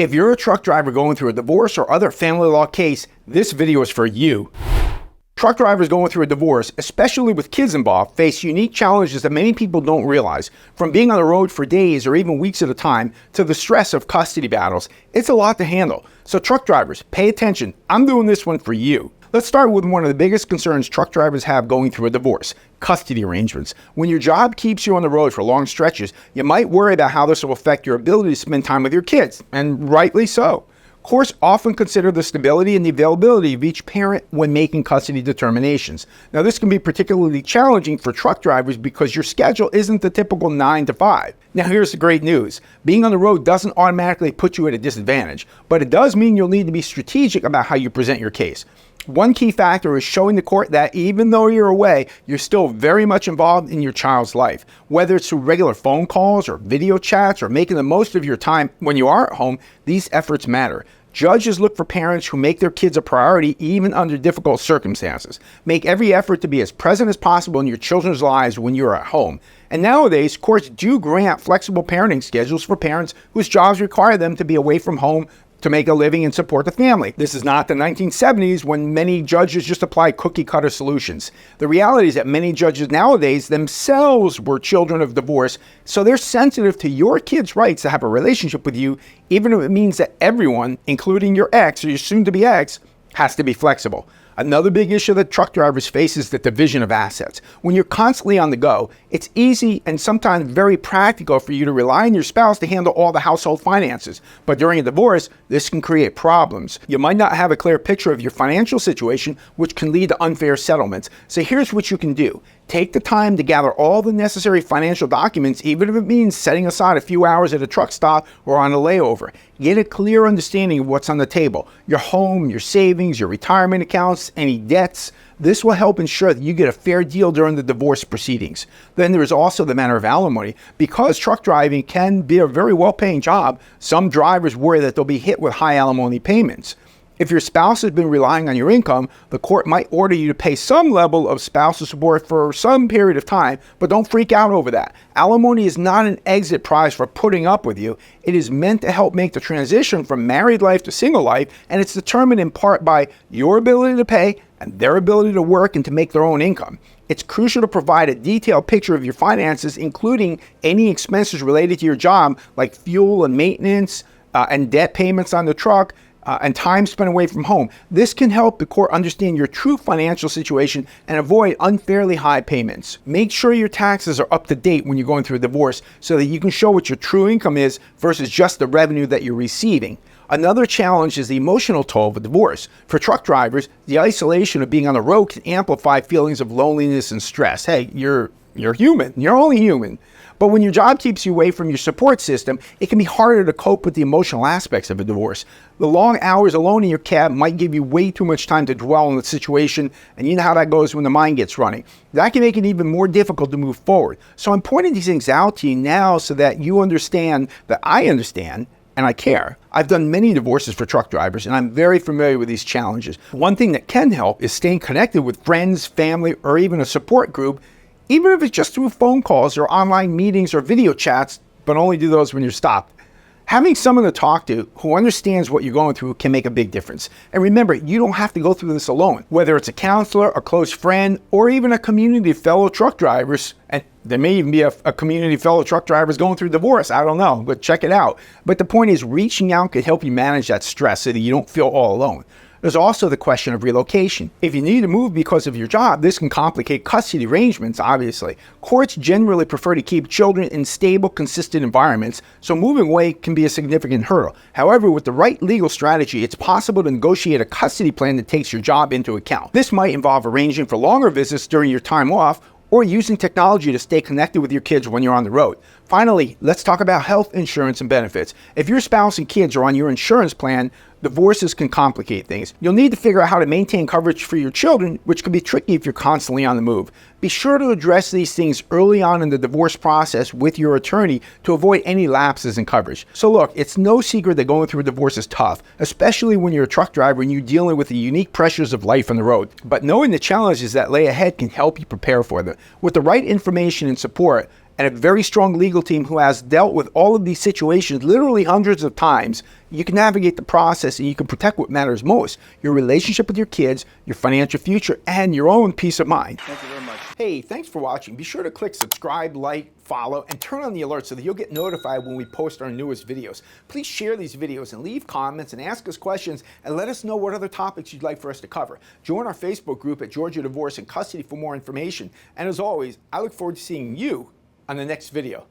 If you're a truck driver going through a divorce or other family law case, this video is for you. Truck drivers going through a divorce, especially with kids involved, face unique challenges that many people don't realize. From being on the road for days or even weeks at a time to the stress of custody battles, it's a lot to handle. So truck drivers, pay attention. I'm doing this one for you. Let's start with one of the biggest concerns truck drivers have going through a divorce: custody arrangements. When your job keeps you on the road for long stretches, you might worry about how this will affect your ability to spend time with your kids, and rightly so. Courts often consider the stability and the availability of each parent when making custody determinations. Now, this can be particularly challenging for truck drivers because your schedule isn't the typical 9 to 5. Now, here's the great news. Being on the road doesn't automatically put you at a disadvantage, but it does mean you'll need to be strategic about how you present your case. One key factor is showing the court that even though you're away, you're still very much involved in your child's life. Whether it's through regular phone calls or video chats or making the most of your time when you are at home, these efforts matter. Judges look for parents who make their kids a priority even under difficult circumstances. Make every effort to be as present as possible in your children's lives when you're at home. And nowadays, courts do grant flexible parenting schedules for parents whose jobs require them to be away from home to make a living and support the family. This is not the 1970s when many judges just applied cookie-cutter solutions. The reality is that many judges nowadays themselves were children of divorce, so they're sensitive to your kids' rights to have a relationship with you, even if it means that everyone, including your ex or your soon-to-be ex, has to be flexible. Another big issue that truck drivers face is the division of assets. When you're constantly on the go, it's easy and sometimes very practical for you to rely on your spouse to handle all the household finances. But during a divorce, this can create problems. You might not have a clear picture of your financial situation, which can lead to unfair settlements. So here's what you can do. Take the time to gather all the necessary financial documents, even if it means setting aside a few hours at a truck stop or on a layover. Get a clear understanding of what's on the table: your home, your savings, your retirement accounts, any debts. This will help ensure that you get a fair deal during the divorce proceedings. Then there is also the matter of alimony. Because truck driving can be a very well-paying job, some drivers worry that they'll be hit with high alimony payments. If your spouse has been relying on your income, the court might order you to pay some level of spousal support for some period of time, but don't freak out over that. Alimony is not an exit prize for putting up with you. It is meant to help make the transition from married life to single life, and it's determined in part by your ability to pay and their ability to work and to make their own income. It's crucial to provide a detailed picture of your finances, including any expenses related to your job, like fuel and maintenance, and debt payments on the truck, and time spent away from home. This can help the court understand your true financial situation and avoid unfairly high payments. Make sure your taxes are up to date when you're going through a divorce so that you can show what your true income is versus just the revenue that you're receiving. Another challenge is the emotional toll of a divorce. For truck drivers, the isolation of being on the road can amplify feelings of loneliness and stress. Hey, you're human. You're only human. But when your job keeps you away from your support system, it can be harder to cope with the emotional aspects of a divorce. The long hours alone in your cab might give you way too much time to dwell on the situation, and you know how that goes when the mind gets running. That can make it even more difficult to move forward. So I'm pointing these things out to you now so that you understand that I understand and I care. I've done many divorces for truck drivers, and I'm very familiar with these challenges. One thing that can help is staying connected with friends, family, or even a support group, even if it's just through phone calls or online meetings or video chats, but only do those when you're stopped. Having someone to talk to who understands what you're going through can make a big difference. And remember, you don't have to go through this alone. Whether it's a counselor, a close friend, or even a community of fellow truck drivers, and there may even be a community of fellow truck drivers going through divorce, I don't know, but check it out. But the point is, reaching out can help you manage that stress so that you don't feel all alone. There's also the question of relocation. If you need to move because of your job, this can complicate custody arrangements, obviously. Courts generally prefer to keep children in stable, consistent environments, so moving away can be a significant hurdle. However, with the right legal strategy, it's possible to negotiate a custody plan that takes your job into account. This might involve arranging for longer visits during your time off, or using technology to stay connected with your kids when you're on the road. Finally, let's talk about health insurance and benefits. If your spouse and kids are on your insurance plan, divorces can complicate things. You'll need to figure out how to maintain coverage for your children, which can be tricky if you're constantly on the move. Be sure to address these things early on in the divorce process with your attorney to avoid any lapses in coverage. So look, it's no secret that going through a divorce is tough, especially when you're a truck driver and you're dealing with the unique pressures of life on the road. But knowing the challenges that lay ahead can help you prepare for them. With the right information and support, and a very strong legal team who has dealt with all of these situations literally hundreds of times, you can navigate the process and you can protect what matters most: your relationship with your kids, your financial future, and your own peace of mind. Thank you very much. Hey, thanks for watching. Be sure to click subscribe, like, follow, and turn on the alerts so that you'll get notified when we post our newest videos. Please share these videos and leave comments and ask us questions and let us know what other topics you'd like for us to cover. Join our Facebook group at Georgia Divorce and Custody for more information. And as always, I look forward to seeing you on the next video.